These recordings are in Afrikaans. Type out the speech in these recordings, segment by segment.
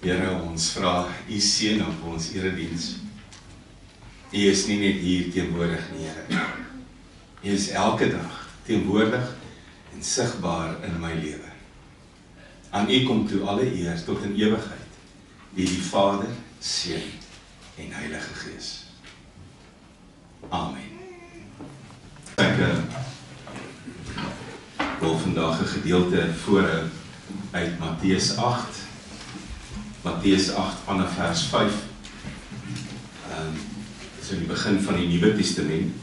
Here, ons vra U seën op ons erediens. U is nie net hier teenwoordig nie, Here. U is elke dag teenwoordig en sigbaar in my lewe. Aan U kom toe alle eer tot in ewigheid, die Vader, Seun en Heilige Gees. Amen. Ek wil vandag 'n gedeelte voorhou uit Matteus 8. Matteus 8 vanaf vers 5. Dis in die begin van die Nuwe Testament.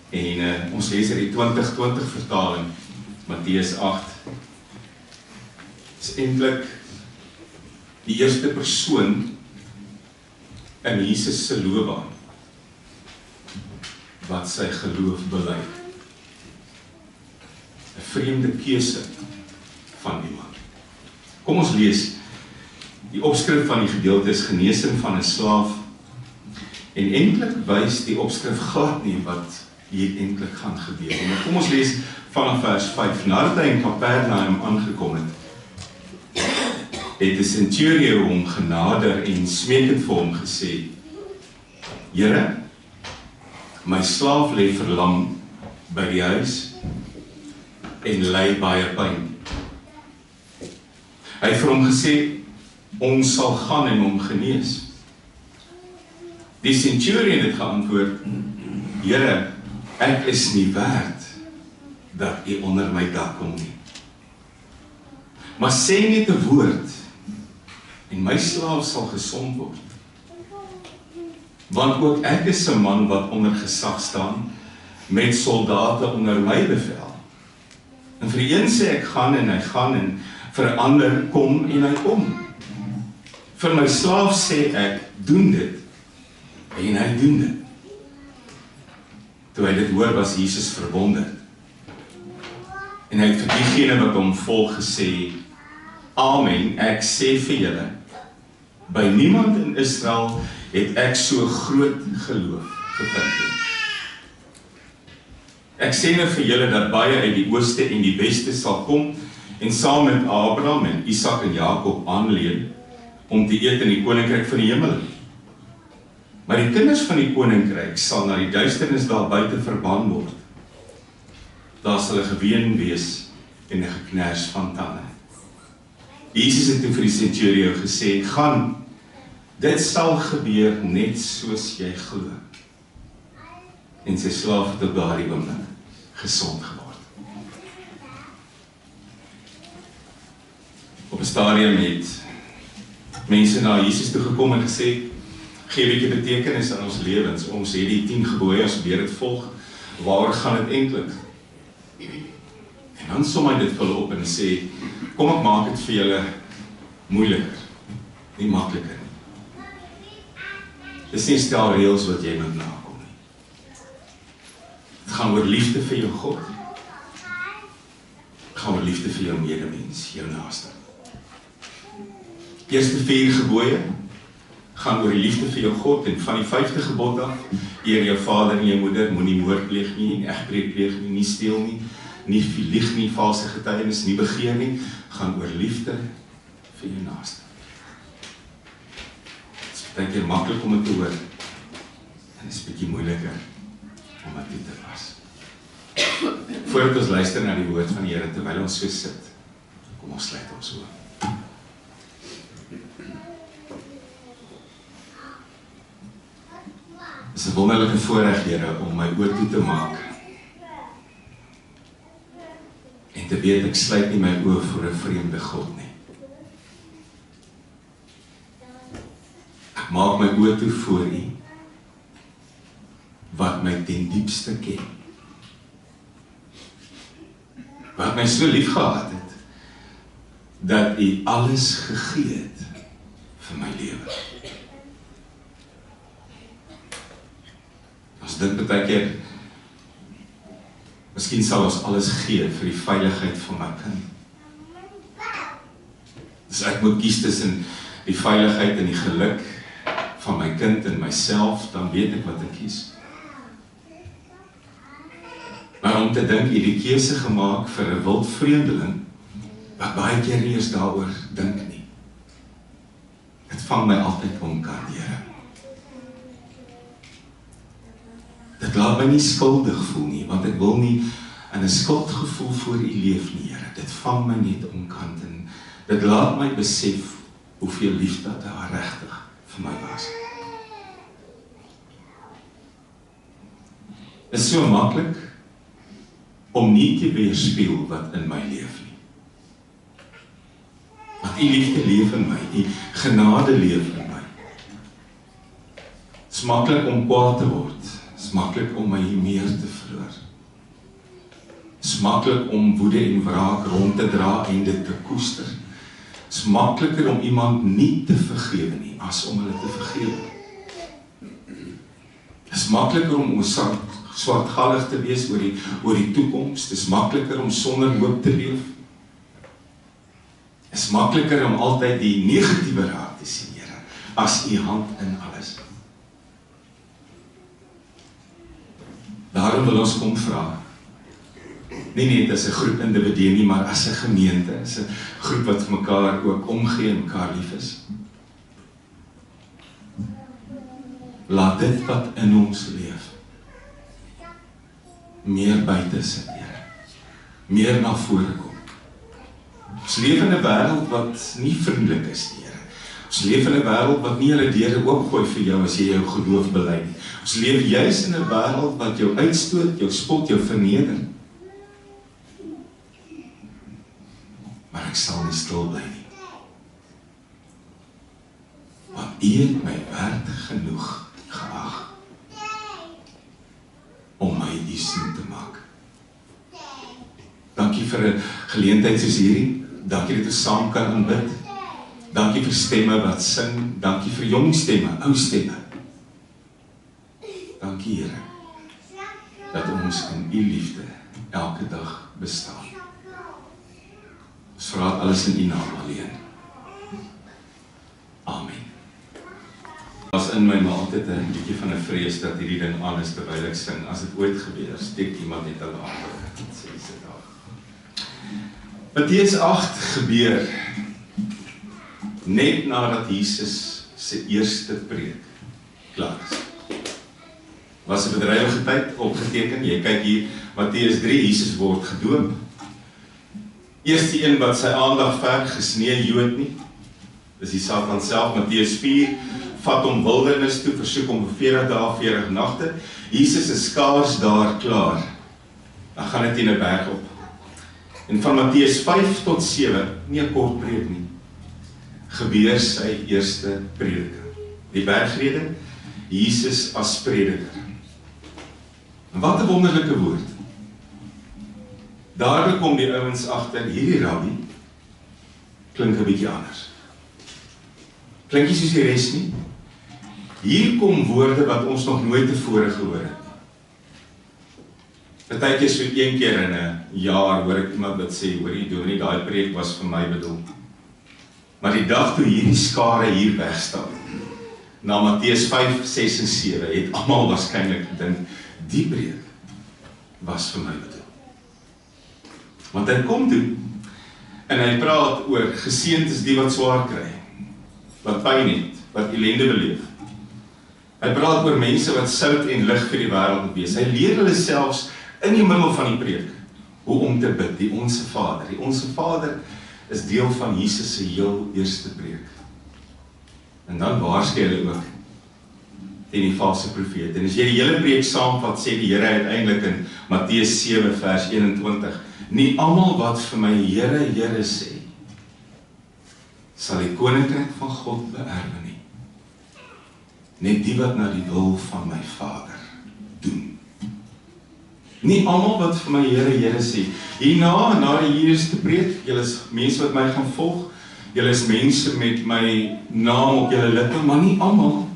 En ons lees uit die 2020 vertaling, Matteus 8. Is eintlik die eerste persoon in Jesus se loopbaan wat sy geloof bely. 'n Vreemde keuse van iemand. Kom ons lees. Die opskrif van die gedeelte is genesing van 'n slaaf. En eintlik wys die opskrif glad nie wat hier eintlik gaan gebeur. En kom ons lees vanaf vers 5. Nadat hy in Kapernaum aangekom het, het 'n centurion hom genader en smeekend vir hom gesê: Here, my slaaf lê verlam by die huis en ly baie pyn. Hy het vir hom gesê: ons sal gaan en hom genees. Die centurion het geantwoord: Here, ek is nie werd dat U onder my dak kom nie. Maar sê net 'n woord en my slaaf sal gesond word. Want ook ek is 'n man wat onder gesag staan, met soldate onder my bevel. En vir die een sê ek gaan en hy gaan, en vir 'n ander kom en hy kom. Vir my slaaf sê ek, doen dit, en hy doen dit. Toe hy dit hoor, was Jesus verwonderd. En hy het vir diegene wat hom volg gesê: Amen, ek sê vir julle, by niemand in Israel het ek so groot geloof gevind. Ek sê nou vir julle dat baie uit die ooste en die weste sal kom en saam met Abraham en Isak en Jakob aanleen om te eet in die koninkryk van die hemel. Maar die kinders van die koninkryk sal na die duisternis daar buite verban word. Daar sal 'n geween wees en 'n geknars van tande. Jesus het toe vir die centurion gesê: gaan, dit sal gebeur net soos jy glo. En sy slaaf het op daardie oomblik gesond geword. Op 'n stadium het mense na Jesus toe gekom en gesê: gee 'n bietjie betekenis aan ons lewens. Ons het die 10 gebooie, ons weer dit volg. Waar gaan dit eintlik? En dan som hy dit vir hulle op en sê: kom ek maak dit vir julle moeiliker, nie makliker nie. Dis nie stel reëls wat jy moet nakom nie. Het gaan oor liefde vir jou God. Het gaan oor liefde vir jou medemens, jou naaste. Eerste 4 gebooie gaan oor die liefde vir jou God, en van die 5de gebod af: eer jou vader en jou moeder, moenie moord pleeg nie, egbreek pleeg nie, nie steel nie, nie lieg nie, valse getuienis, nie begeer nie, gaan oor liefde vir jou naaste. Dit is baie keer maklik om dit te hoor, en dit is bietjie moeiliker om dit toe te pas. Voordat ons luister na die woord van die Here, terwyl ons so sit, kom ons sluit ons oë. Het is 'n wonderlike voorreg, Here, om my oë toe te maak en te weet ek sluit nie my oë voor 'n vreemde God nie. Ek maak my oë toe voor U wat my ten diepste ken, wat my so lief gehad het dat U alles gegee het vir my lewe. Ons dink baie keer, miskien sal ons alles gee vir die veiligheid van my kind. Dus ek moet kies tussen die veiligheid en die geluk van my kind en myself, dan weet ek wat ek kies. Maar om te dink, jy die keuse gemaak vir 'n wild vreemdeling, wat baie keer nie eens daaroor dink nie. vang my altyd omkant, Here. Dit laat my nie skuldig voel nie, want ek wil nie in 'n skuldgevoel voor U leef nie, Here. Dit vang my net omkant en dit laat my besef hoeveel liefde daar regtig vir my was. Dit is so maklik om nie te weerspieël wat in my leef nie. Want U liefde leef in my, U genade leef in my. Dit is maklik om kwaad te word. Het is maklik om my meer te verloor. Het is maklik om woede en wraak rond te dra en dit te koester. Het is makliker om iemand nie te vergewe nie, as om hulle te vergewe. Het is makliker om ons swartgallig te wees oor die toekoms. Het is makliker om sonder hoop te leef. Het is makliker om altyd die negatiewe raad te sien, Here, as U hand in alles. Daarom wil ons kom vra, nie net as 'n groep individue nie, maar as 'n gemeente, as 'n groep wat vir mekaar ook omgee en mekaar lief is. Laat dit wat in ons leef, meer buite sit, Here, meer na vore kom. Ons leef in 'n wêreld wat nie vriendelik is nie, Here. Ons leef in 'n wêreld wat nie hulle deure oopgooi vir jou as jy jou geloof bely nie. Ons leef juis in 'n wêreld wat jou uitstoot, jou spot, jou verneder. Maar ek sal nie stil bly nie. Want U het my werd genoeg geag om my U seun te maak. Dankie vir 'n geleentheid soos hierdie. Dankie dat ons saam kan aanbid. Dankie vir stemme wat sing. Dankie vir jong stemme, ou stemme. Dankie, Here, dat ons in U liefde elke dag bestaan. Ons vra alles in U naam alleen. Amen. Was in my maar altyd 'n bietjie van 'n vrees dat hierdie ding aan is terwyl ek sing. As dit ooit gebeur, steek iemand net hulle hand op. Sê se dag. Matteus 8 gebeur net nadat Jesus se eerste preek klaar is. Was 'n bedrywige tyd opgeteken. Jy kyk hier, Matteus 3, Jesus word gedoop. Eerste een wat sy aandag verg, gesnee Jood nie. Dis die Satan self. Matteus 4, vat hom wildernis toe, versoek hom vir 40 dae, 40 nagte. Jesus is skaars daar klaar. Dan gaan dit in 'n berg op. En van Matteus 5 tot 7, nie 'n kort preek nie, gebeur sy eerste prediking. Die bergrede, Jesus as prediker. En wat 'n wonderlike woord. Dadelik kom die ouens agter, hierdie rabbi klink 'n bietjie anders. Klink nie soos die res nie. Hier kom woorde wat ons nog nooit tevore gehoor het. Partykeer so een keer in 'n jaar hoor ek iemand wat sê, hoor jy dominee, daai preek was vir my bedoel. Maar die dag toe hierdie skare hier wegstap, na Matteus 5, 6 en 7, het almal waarskynlik gedink, die preek was vir my bedoel. Want hy kom toe, en hy praat oor, geseënd is die wat swaar kry, wat pyn het, wat ellende beleef. Hy praat oor mense wat sout en lig vir die wêreld moet wees. Hy leer hulle selfs in die middel van die preek, hoe om te bid, die Onse Vader. Die Onse Vader is deel van Jesus se heel eerste preek. En dan waarsku hy ook teen die valse profete. En as jy die hele preek saamvat, sê die Here uiteindelik in Matteus 7 vers 21, nie almal wat vir my Here, Here sê, sal die koninkryk van God beerwe nie. Net die wat na die wil van my Vader doen. Nie almal wat vir my Here, Here sê. Hierna, na die eerste preek, julle is mense wat my gaan volg, julle is mense met my naam op julle lippe, maar nie almal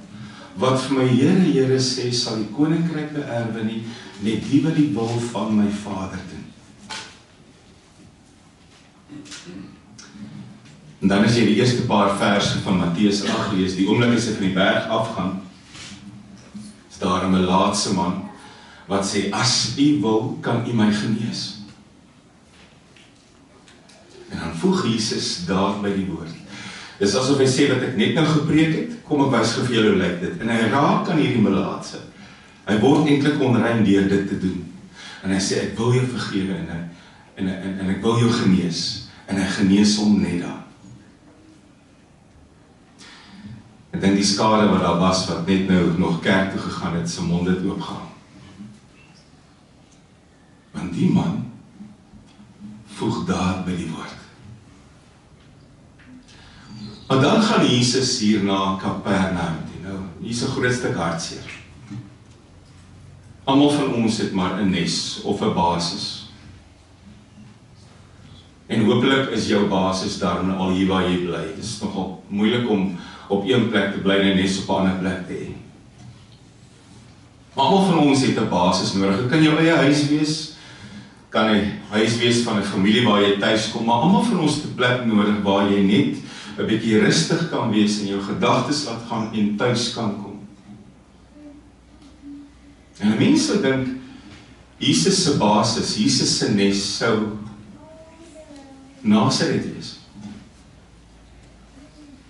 wat vir my Here, Here sê, sal die koninkryk beerwe nie, net die wat die wil van my Vader doen. En dan as jy die eerste paar verse van Matteus 8 lees, die oomblik as hy van die berg afgaan, is daar 'n melaatse man, wat sê, as U wil, kan U my genees. En dan voeg Jesus daar by die woord, Dis asof hy sê dat ek net nou gepreek het, kom ek wys vir julle hoe lyk dit. En hy raak aan hierdie melaatse. Hy word eintlik onrein deur dit te doen. En hy sê, ek wil jou vergewe en ek wil jou genees. En hy genees hom net daar. Ek dink die skare wat daar was, wat net nou nog kerk toe gegaan het, sy mond het oopgegaan. Want die man voeg daad by die woord. Maar dan gaan Jesus hier na Kapernaum toe. Nou, hier is 'n groot stuk hartseer. Almal van ons het maar 'n nes of 'n basis. En hopelik is jou basis daarin al hier waar jy bly. Dit is nogal moeilik om op een plek te bly en 'n nes op 'n ander plek te hê. Maar almal van ons het 'n basis nodig. Dit kan jou eie huis wees, kan 'n huis wees van 'n familie waar jy tuis kom, maar almal van ons het 'n plek nodig waar jy net 'n bietjie rustig kan wees en jou gedagtes laat gaan en tuis kan kom. En mense dink Jesus se basis, Jesus se nes sou Nasaret wees.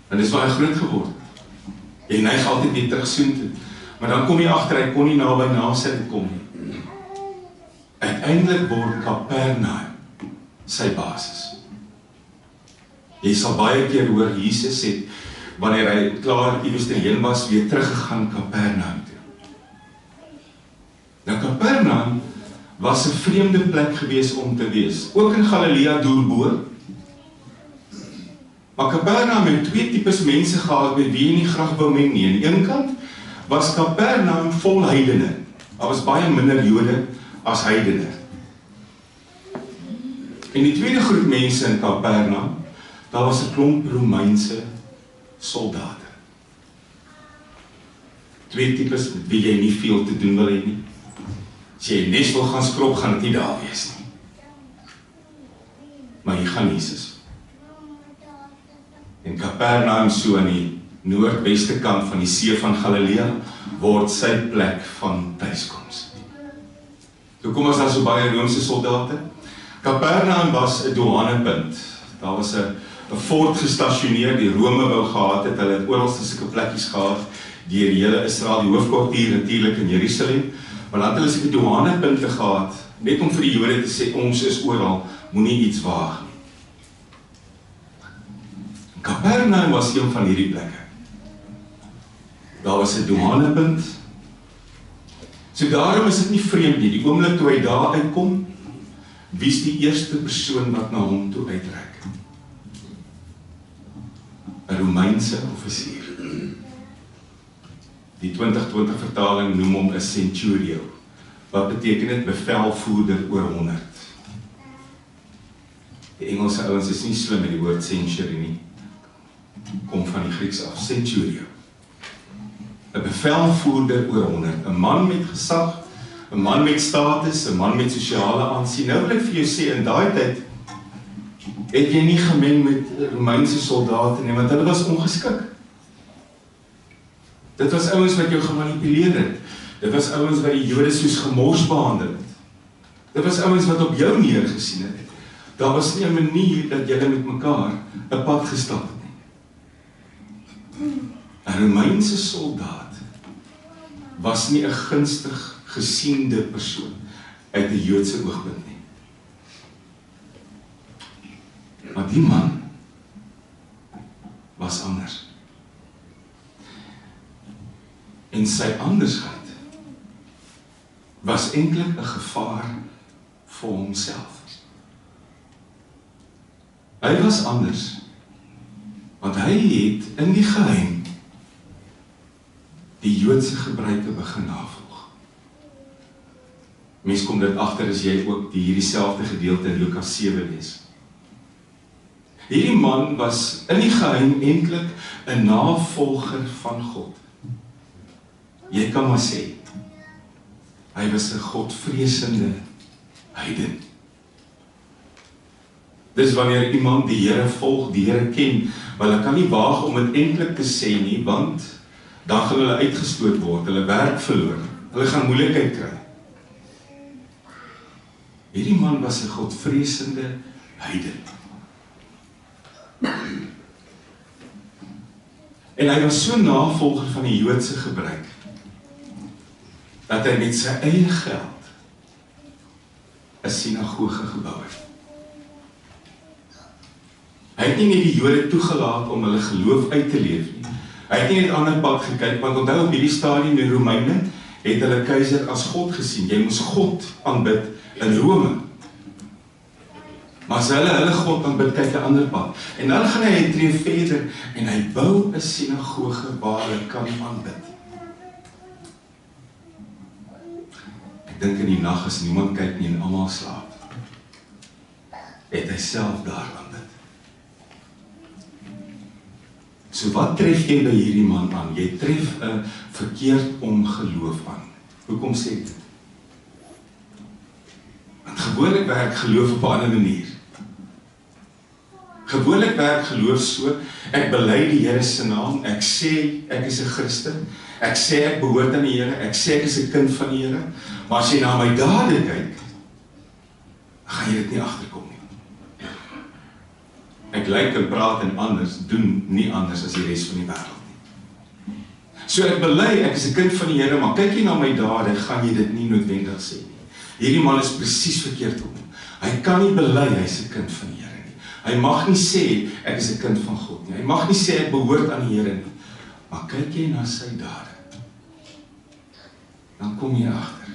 En dis waar hy groot geword het. Jy neig altyd weer terug soontoe, maar dan kom jy agter hy kon nie naby Nasaret kom nie. Uiteindelik word Kapernaum sy basis. Jy sal baie keer hoor Jesus het, wanneer hy klaar iewers heen was, weer teruggegaan Kapernaum toe. Nou Kapernaum was 'n vreemde plek gewees om te wees, ook in Galilea deurbo. Maar Kapernaum het twee tipes mense gehad met wie jy nie graag wou meng nie. Aan die een kant was Kapernaum vol heidene. Daar was baie minder Jode as heidene. En die tweede groep mense in Kapernaum, daar was 'n klomp Romeinse soldate. Twee tipes met wie jy nie veel te doen wil hê nie. As jy nes wil gaan skrob, gaan dit nie daar wees nie. Maar hier gaan Jesus. En Kapernaum, so aan die noordweste kant van die see van Galilea, word sy plek van tuiskoms. Hoekom was daar so baie Romeinse soldate? Kapernaum was 'n douanepunt. Daar was 'n fort gestasioneer, die Rome wou gehad het, hulle het oral sulke plekkies gehad, deur die hele Israel, die hoofkwartier natuurlik in Jerusalem, maar dan het hulle sulke douanepunte gehad, net om vir die Jode te sê, ons is oral, moenie iets waag nie. Kapernaum was een van hierdie plekke. Daar was 'n douanepunt. So daarom is dit nie vreemd nie, die oomblik toe hy daar uitkom, wie is die eerste persoon wat na hom toe uitreik? 'n Romeinse offisier. Die 2020 vertaling noem hom 'n centurio. Wat beteken dit? Bevelvoerder oor 100. Die Engelse ouens is nie slim met die woord century nie. Kom van die Grieks af, centurio. 'n Bevelvoerder oor 100. 'n man met gesag, 'n man met status, 'n man met sosiale aansien. Nou wil ek vir jou sê, in daai tyd het jy nie gemeng met Romeinse soldate nie, want hulle was ongeskik. Dit was ouens wat jou gemanipuleer het. Dit was ouens wat die Jode soos gemors behandel het. Dit was ouens wat op jou neergesien het. Daar was nie 'n manier dat julle met mekaar 'n pad gestap het nie. 'n Romeinse soldaat was nie 'n gunstig gesiende persoon uit 'n Joodse oogpunt nie. Maar die man was anders. En sy andersheid was eintlik 'n gevaar vir homself. Hy was anders, want hy het in die geheim die Joodse gebruike begin navolg. Mens kom dit agter as jy ook hierdie selfde gedeelte in Lukas 7 lees. Hierdie man was in die geheim eintlik 'n navolger van God. Jy kan maar sê, hy was 'n godvreesende heiden. Dis wanneer iemand die Here volg, die Here ken, maar hulle kan nie waag om dit eintlik te sê nie, want dan gaan hulle uitgestoot word, hulle werk verloor, hulle gaan moeilikheid kry. Hierdie man was 'n godvreesende heiden. En hy was so navolger van die Joodse gebruik, dat hy met sy eie geld 'n sinagoge gebou het. Hy het nie net die Jode toegelaat om hulle geloof uit te leef nie. Hy het nie net ander pad gekyk, want onthou op hierdie stadium die Romeine het hulle keiser as God gesien. Jy moes God aanbid in Rome. Maar as hulle God aanbid, kyk 'n ander pad. En dan gaan hy 'n tree verder en hy bou 'n sinagoge waar hulle kan aanbid. Ek dink in die nag as niemand kyk nie en almal slaap, het hy self daar aanbid. So wat tref jy by hierdie man aan? Jy tref 'n verkeerd ongeloof aan. Hoekom sê ek dit? Want gewoonlik werk geloof op 'n ander manier. Gewoonlik werk geloof so, ek bely die Here se naam, ek sê ek is 'n Christen, ek sê ek behoort aan die Here, ek sê ek is 'n kind van die Here, maar as jy na my dade kyk, gaan jy dit nie agterkom nie. Ek lyk en praat en anders, doen nie anders as die res van die wêreld nie. So ek bely, ek is 'n kind van die Here, maar kyk jy na my dade, gaan jy dit nie noodwendig sê nie. Hierdie man is presies verkeerd op hom. Hy kan nie bely, hy is 'n kind van die Here nie. Hy mag nie sê, ek is 'n kind van God nie. Hy mag nie sê, ek behoort aan die Here nie. Maar kyk jy na sy dade, dan kom jy agter.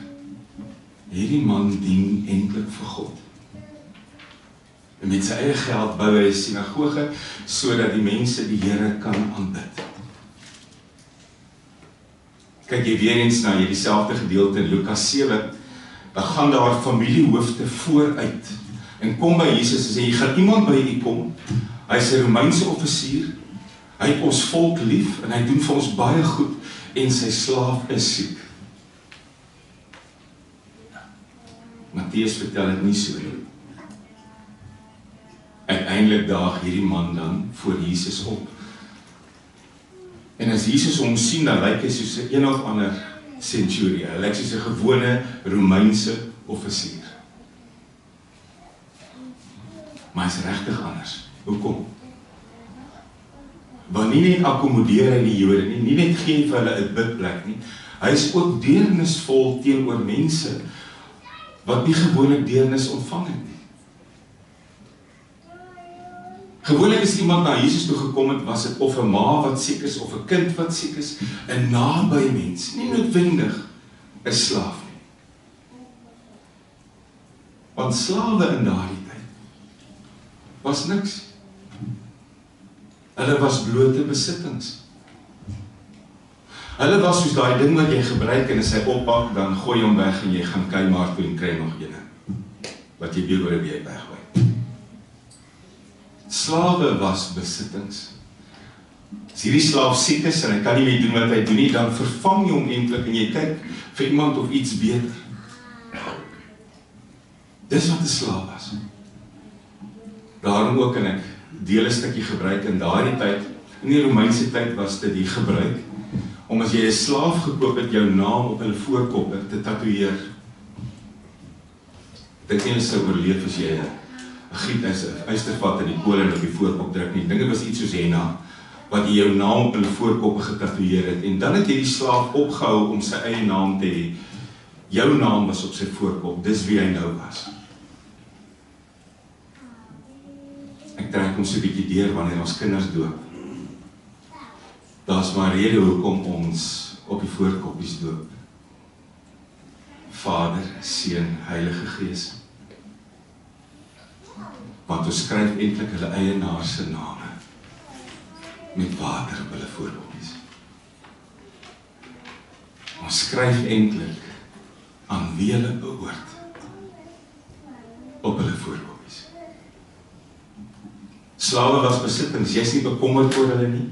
Hierdie man dien eintlik vir God. En met sy eie geld bou hy 'n sinagoge, sodat die mense die Here kan aanbid. Kyk jy weer eens na hierdie selfde gedeelte in Lukas 7, dan gaan daar familiehoofde vooruit, en kom by Jesus en sê, jy gaan iemand by u kom, hy is 'n Romeinse offisier, hy het ons volk lief, en hy doen vir ons baie goed, en sy slaaf is siek. Matteus vertel dit nie so nie. Uiteindelik daag hierdie man dan voor Jesus op. En as Jesus hom sien, dan lyk hy soos 'n of ander centurion. Hy lyk soos 'n gewone Romeinse offisier. Maar hy is regtig anders. Hoekom? Want nie net akkommodeer hy die Jode nie net gee vir hulle 'n bidplek nie. Hy is ook deernisvol teenoor mense wat nie gewoonlik deernis ontvang het nie. Gewoonlik as iemand na Jesus toe gekom het, was dit of 'n ma wat siek is, of 'n kind wat siek is, 'n nabye mens, nie noodwendig 'n slaaf nie. Want slawe in daardie tyd was niks. Hulle was blote besittings. Hulle was soos daai ding wat jy gebruik en as hy oppak, dan gooi hom weg en jy gaan Kmart toe en kry nog een wat jy weer oor 'n week weggooi. Slawe was besittings. As hierdie slaaf siek is en hy kan nie meer doen wat hy doen nie, dan vervang jy hom eintlik en jy kyk vir iemand of iets beter. Dis wat 'n slaaf was. Daarom ook kan ek deel 'n stukkie gebruik in daardie tyd. In die Romeinse tyd was dit die gebruik om as jy 'n slaaf gekoop het, jou naam op hulle voorkoppe te tatoeëer. Dink nie hulle sou oorleef as jy 'n ystervat in die kool en op die voorkop druk nie. Dink dit was iets soos henna, wat jy jou naam op hulle voorkoppe getatoeëer het, en dan het jy die slaaf opgehou om sy eie naam te hê. Jou naam was op sy voorkop, dis wie hy nou was. Ek trek hom so 'n bietjie deur wanneer ons kinders doop. Daar's maar rede hoekom ons op die voorkoppies doop. Vader, Seun, Heilige Gees. Want ons skryf eintlik hulle eienaars se name met water op hulle voorkoppies. Ons skryf eintlik aan wie hulle behoort op hulle voorkoppies. Slawe was besittings, jy's nie bekommerd oor hulle nie.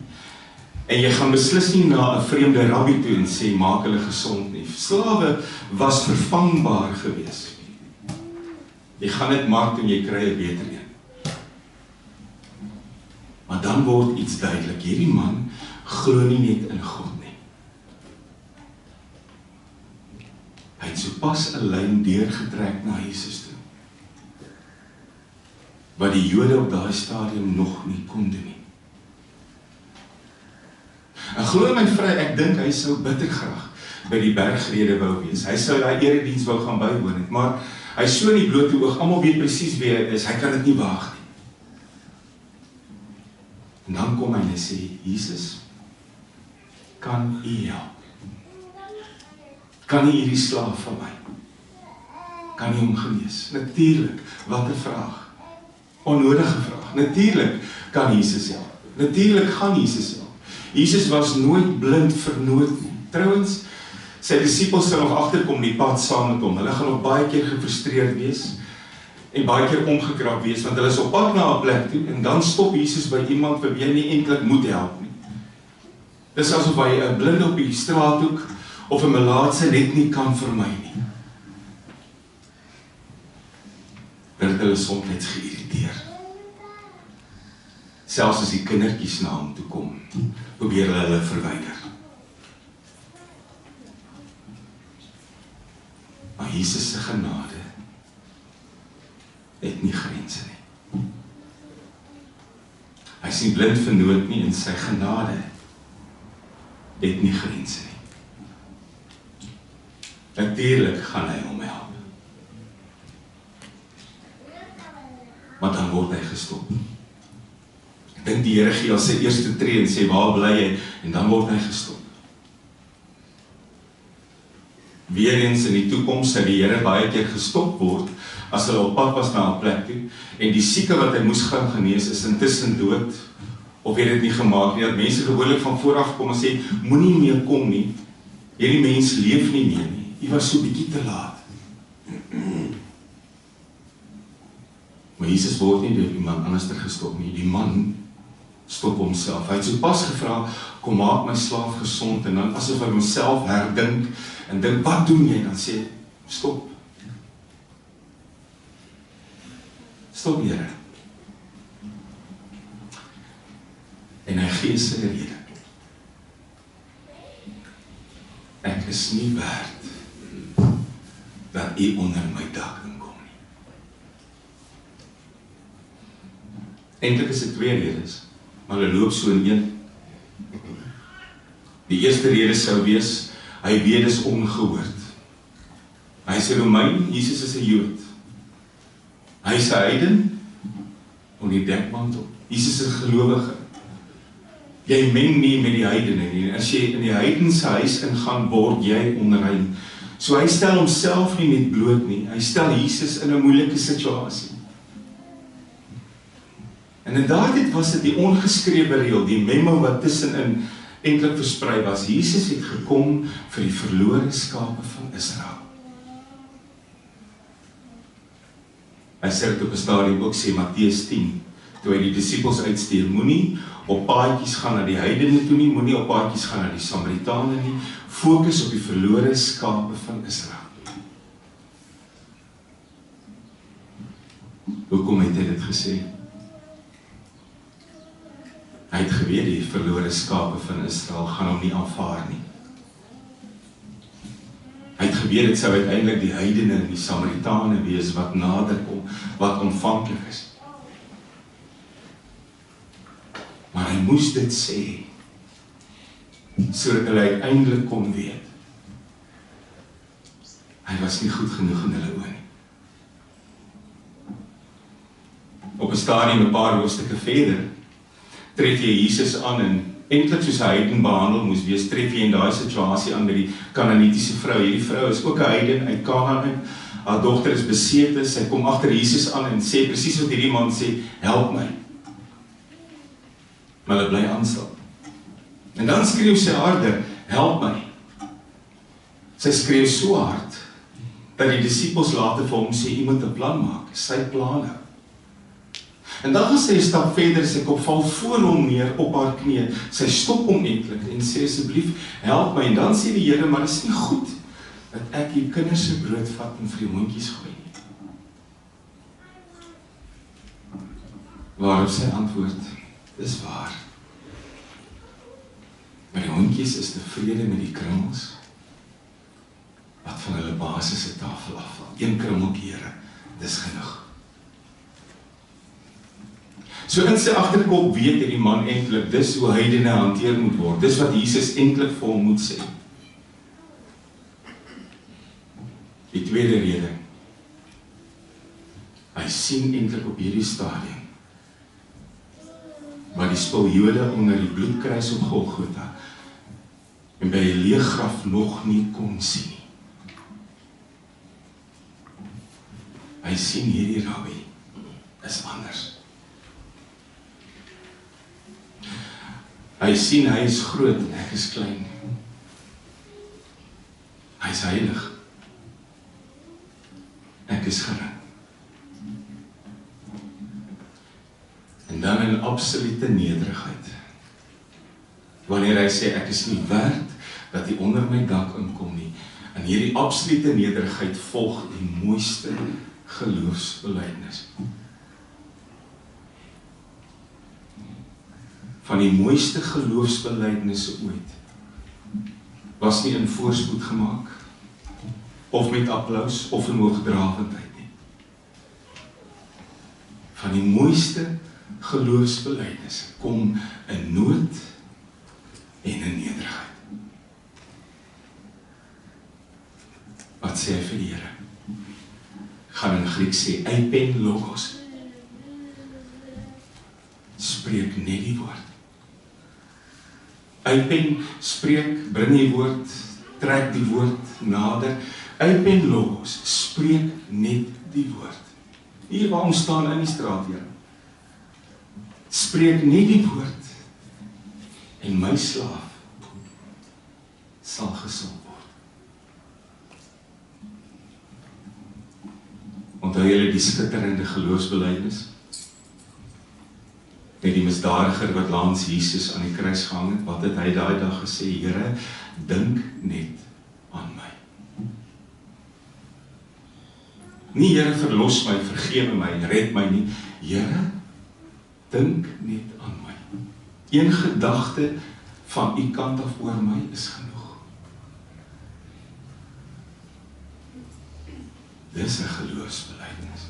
En jy gaan beslis nie na 'n vreemde rabbi toe en sê, maak hulle gesond nie. Slawe was vervangbaar gewees. Jy gaan net mark en jy kry 'n beter een. Maar dan word iets duidelik, hierdie man glo nie net in God nie. Hy het sopas 'n lyn deurgetrek na Jesus toe, wat die Jode op daai stadium nog nie kon doen nie. glo my vry, ek dink hy sou bitter graag by die bergrede wou wees. Hy sou daai erediens wou gaan bywoon het, maar hy so in die blote oog, almal weet presies wie hy is, hy kan dit nie waag nie. En dan kom hy en hy sê, Jesus, kan U help? Kan U hierdie slaaf van my? Kan U hom genees? Natuurlik, wat 'n vraag. Onnodige vraag. Natuurlik kan Jesus help. Natuurlik gaan Jesus help. Jesus was nooit blind vir nood nie. Trouwens, sy disippels sal nog agterkom die pad saam met hom. Hulle gaan nog baie keer gefrustreerd wees en baie keer omgekrap wees, want hulle is op pad na 'n plek toe en dan stop Jesus by iemand vir wie hy nie eintlik moet help nie. Dis asof hy 'n blinde op die straathoek of 'n melaatse net nie kan vermy nie. Word hulle soms geïrriteerd. Selfs as die kindertjies na hom toe kom, probeer hulle verwyder. Maar Jesus se genade het nie grense nie. Hy is nie blind vir nood nie en sy genade het nie grense nie. Natuurlik gaan hy hom help. Maar dan word hy gestop. Ek dink die Here gee as sy eerste tree en sê, waar bly jy? En dan word hy gestop. Weereens in die toekoms sal die Here baie keer gestop word, as hulle op pad was na 'n plek toe, en die sieke wat hy moes gaan genees is intussen dood, of het dit nie gemaak nie, dat mense gewoonlik van vooraf kom en sê, moenie meer kom nie, hierdie mens leef nie meer nie, hy was so bietjie te laat. Maar Jesus word nie deur iemand anders gestop nie, die man stop homself. Hy het so pas gevra, kom maak my slaaf gesond, en dan asof hy homself herdink, en dink, wat doen jy? Dan sê, stop. Stop, Here. En hy gee sy rede. Ek is nie werd dat U onder my dak inkom nie. Eintlik is dit 2 redes, maar hulle loop so in een. Die eerste rede sou wees, hy weet dis ongehoord. Hy is 'n Romein, Jesus is 'n Jood. Hy is 'n heiden, onder die dekmantel. Jesus is 'n gelowige. Jy meng nie met die heidene nie. As jy in die heidense huis ingaan, word jy onrein. So hy stel homself nie net bloot nie, hy stel Jesus in 'n moeilike situasie. En in daardie tyd was dit die ongeskrewe reël, die memo wat tussenin eintlik versprei was. Jesus het gekom vir die verlore skape van Israel. Hy sê dit op 'n stadium ook, sê Matteus 10, toe hy die disippels uitstuur, moenie op paadjies gaan na die heidene toe nie, moenie op paadjies gaan na die Samaritane nie, fokus op die verlore skape van Israel. Hoekom het hy dit gesê? Hy het geweet die verlore skape van Israel gaan hom nie aanvaar nie. Hy het geweet dit sou uiteindelik die heidene en die Samaritane wees wat nader kom, wat ontvanklik is. Maar hy moes dit sê, sodat hulle uiteindelik kon weet. Hy was nie goed genoeg in hulle oë nie. Op 'n stadium 'n paar hoofstukke verder, tref jy Jesus aan en eintlik soos hy heiden behandel moes wees, tref jy in daai situasie aan met die Kanaanitiese vrou. Hierdie vrou is ook 'n heiden uit Kanaan. Haar dogter is besete, sy kom agter Jesus aan en sê presies wat hierdie man sê, help my. Maar hulle bly aanstap. En dan skreeu sy harder, help my. Sy skreeu so hard, dat die disippels later vir hom sê, jy moet 'n plan maak, sy planne. En dan gaan sy 'n stap verder, sy kom val voor hom neer op haar knie, sy stop hom eintlik en sê asseblief, help my. En dan sê die Here, maar dit is nie goed, dat ek die kinders se brood vat en vir die hondjies gooi nie. Waarop sy antwoord, dis waar. Maar die hondjies is tevrede met die krummels, wat van hulle basiese tafel afval. 1 krummeltjie, Here, dis genoeg. So in sy agterkop weet die man eintlik, dis hoe heidene hanteer moet word. Dis wat Jesus eintlik vir hom moet sê. Die tweede rede. Hy sien eintlik op hierdie stadium waar die spul Jode onder die bloedkruis op Golgotha en by die leë graf nog nie kon sien nie. Hy sien hierdie rabbi is anders. Hy sien hy is groot en ek is klein. Hy is heilig. Ek is gering. En dan in absolute nederigheid. Wanneer hy sê ek is nie werd dat hy onder my dak inkom nie. In hierdie absolute nederigheid volg die mooiste geloofsbelijdenis. Van die mooiste geloofsbelijdenisse ooit was nie in voorspoed gemaak of met applaus of in hoogdravendheid nie. Van die mooiste geloofsbelijdenisse kom in nood en in nederigheid. Wat sê hy vir die Here? Gaan in Grieks sê, eipen logos. Spreek net die woord. Eipen, spreek, bring die woord, trek die woord nader. Eipen logos, spreek net die woord. Hier waar ons staan in die straat, Here. Spreek net die woord en my slaaf sal gesond word. Onthou julle die skitterende geloofsbelijdenis? Met die misdadiger wat langs Jesus aan die kruis gehang het, wat het hy daai dag gesê? Here, dink net aan my. Nie Here, verlos my, vergewe my, red my nie. Here, dink net aan my. Een gedagte van u kant af oor my is genoeg. Dis 'n geloofsbelijdenis.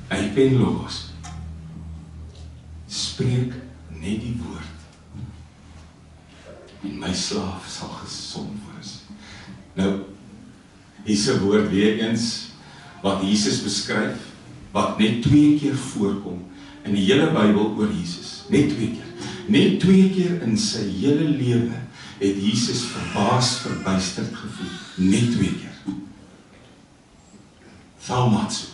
Eipen logos. Spreek net die woord en my slaaf sal gesond word. Nou, hier's 'n woord weer eens wat Jesus beskryf, wat net 2 keer voorkom in die hele Bybel oor Jesus. Net 2 keer. Net 2 keer in sy hele lewe het Jesus verbaas, verbuisterd gevoel. Net 2 keer. Thaumatsu.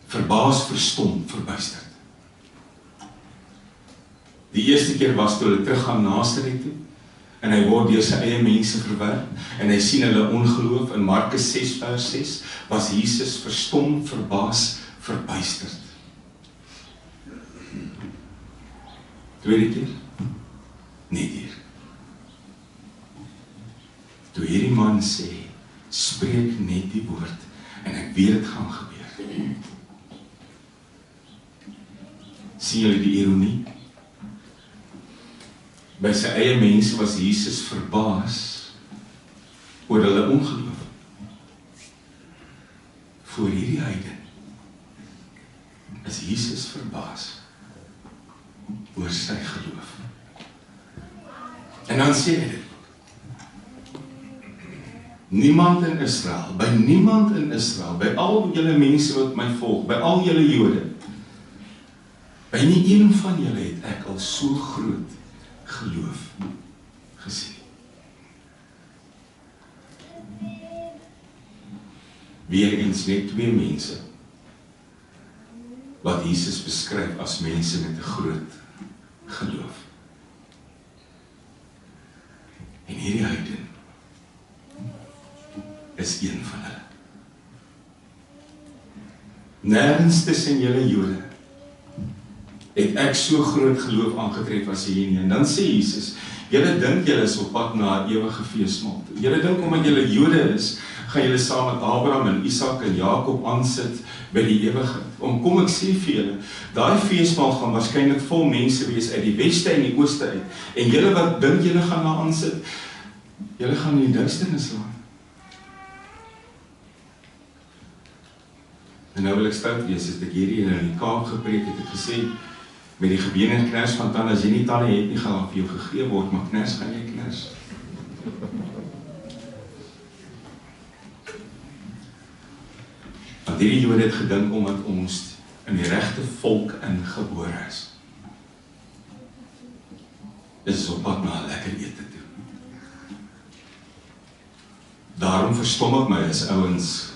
Verbaas, verstom, verbuisterd. Die eerste keer was toe hulle teruggaan Nasaret toe, en hy word deur sy eie mense verwerp, en hy sien hulle ongeloof. In Markus 6 vers 6 was Jesus verstom, verbaas, verbuisterd. Tweede keer? Net hier. Toe hierdie man sê, spreek net die woord, en ek weet dit gaan gebeur. Sien julle die ironie? By sy eie mense was Jesus verbaas oor hulle ongeloof. Voor hierdie heiden is Jesus verbaas oor sy geloof. En dan sê hy dit. Niemand in Israel, by niemand in Israel, by al julle mense wat my volg, by al julle Jode, by nie een van julle het ek al so groot geloof gesien. Weer eens net 2 mense wat Jesus beskryf as mense met 'n groot geloof. En hierdie heiden is een van hulle. Nergens tussen julle Jode het ek so groot geloof aangetref as hier nie. En dan sê Jesus, julle dink julle is op pad na 'n ewige feesmaal. Julle dink omdat julle Jode is, gaan julle saam met Abraham en Isak en Jakob aansit by die ewigheid. Kom ek sê vir julle, daai feesmaal gaan waarskynlik vol mense wees uit die weste en die ooste uit. En julle wat dink julle gaan daar aansit, julle gaan in die duisternis laat. En nou wil ek stout wees, as ek hierdie in die Kaap gepreek het, ek gesê, met die gebene kners van tande, as jy nie tande het nie, gaan vir jou gegee word, maar kners gaan jy kners. Want hierdie Jode het gedink omdat ons in die regte volk ingebore is. Dis is op pad na 'n lekker ete toe. Daarom verstom ek my as ouens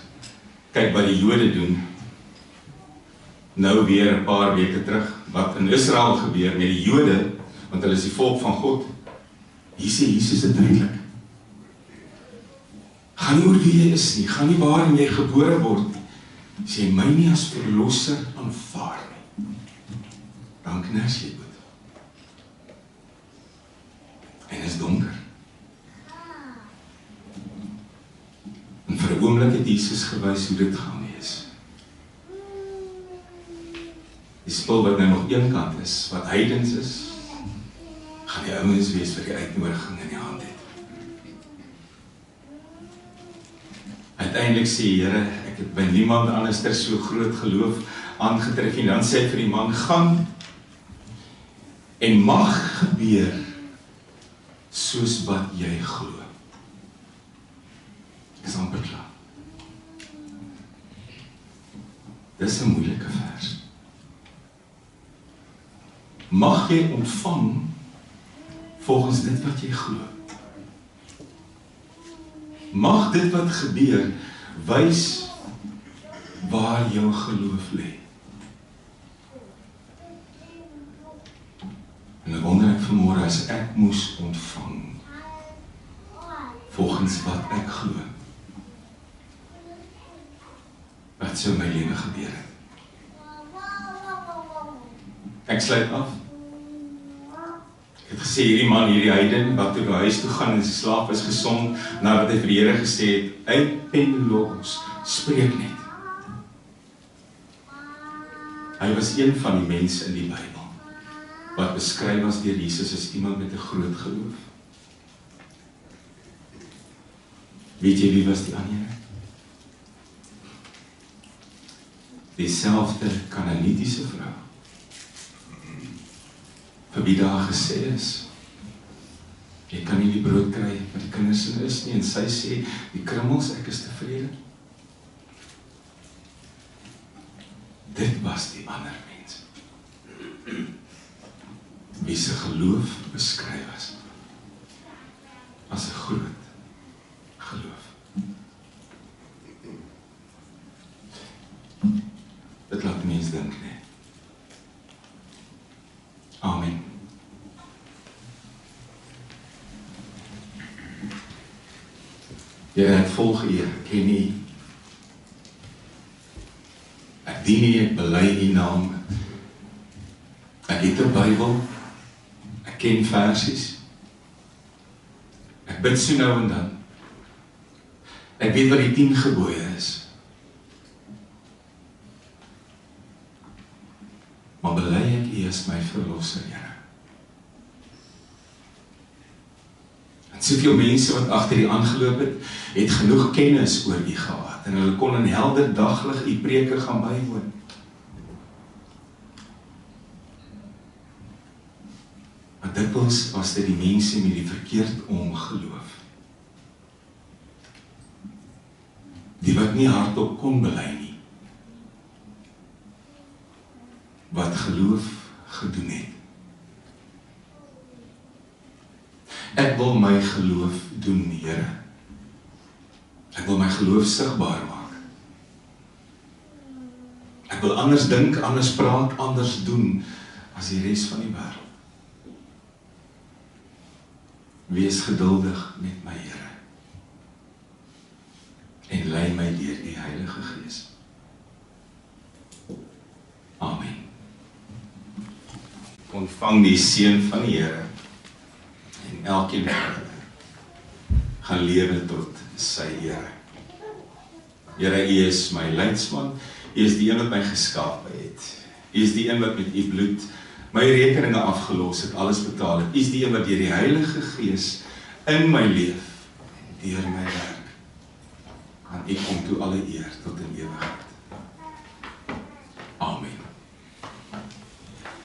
kyk wat die Jode doen. Nou weer 'n paar weke terug, wat in Israel gebeur met die Jode, want hulle is die volk van God. Hier sê Jesus dit duidelik. Gaan nie oor wie jy is nie, gaan nie waarin jy gebore word nie. As jy my nie as verlosser aanvaar nie, dan kners jy goed. En is donker. En vir 'n oomblik het Jesus gewys hoe dit gaan wees. Die spul wat nou nog een kant is, wat heidens is, gaan die ouens wees vir die uitnodiging in die hand het. Uiteindelik sê die Here, ek het by niemand anders ter so groot geloof aangetref en dan sê hy vir die man, gaan en mag gebeur soos wat jy glo. Ek is amper klaar. Dis 'n moeilike vers. Mag jy ontvang volgens dit wat jy glo. Mag dit wat gebeur wys waar jou geloof lê. En ek wonder ek vanmôre as ek moes ontvang volgens wat ek glo, wat sou my lewe gebeur het? Ek sluit af. Ek het gesê, hierdie man, hierdie heiden, wat toe na huis toe gaan en sy slaap is gesond, nadat hy vir die Here gesê het, uit en los, spreek net. Hy was een van die mense in die Bybel, wat beskryf was deur Jesus as iemand met 'n groot geloof. Weet jy wie was die ander? Dieselfde Kanaanitiese vrou, vir wie daar gesê is, jy kan nie die brood kry wat die kinders in is nie, en sy sê, die krummels, ek is tevrede. Dit was die ander mens, wie se geloof beskryf was, as 'n groot geloof. Dit laat mense dink, nee. Amen. Here, ek volg U, ek ken U. Ek dien U, ek bely U naam. Ek het 'n Bybel. Ek ken versies. Ek bid so nou en dan. Ek weet wat die 10 gebooie is. Maar bely ek U as my verlosser, Here. En soveel mense wat agter U aangeloop het genoeg kennis oor U gehad, en hulle kon in helder daglig U preke gaan bywoon. Maar dikwels was dit die mense met die verkeerd ongeloof, die wat nie hardop kon bely nie, wat geloof gedoen het. Ek wil my geloof doen, Here. Ek wil my geloof sigbaar maak. Ek wil anders dink, anders praat, anders doen as die res van die wêreld. Wees geduldig met my, Here, en lei my deur die Heilige Gees. Amen. Ontvang die seën van die Here, en elkeen gaan lewe tot sy Here. Here, U is my leidsman, U is die een wat my geskaap het. U is die een wat met U bloed my rekeninge afgelos het, alles betaal het. U is die een wat deur die Heilige Gees in my leef, deur my werk. Aan U kom toe alle eer tot in ewigheid.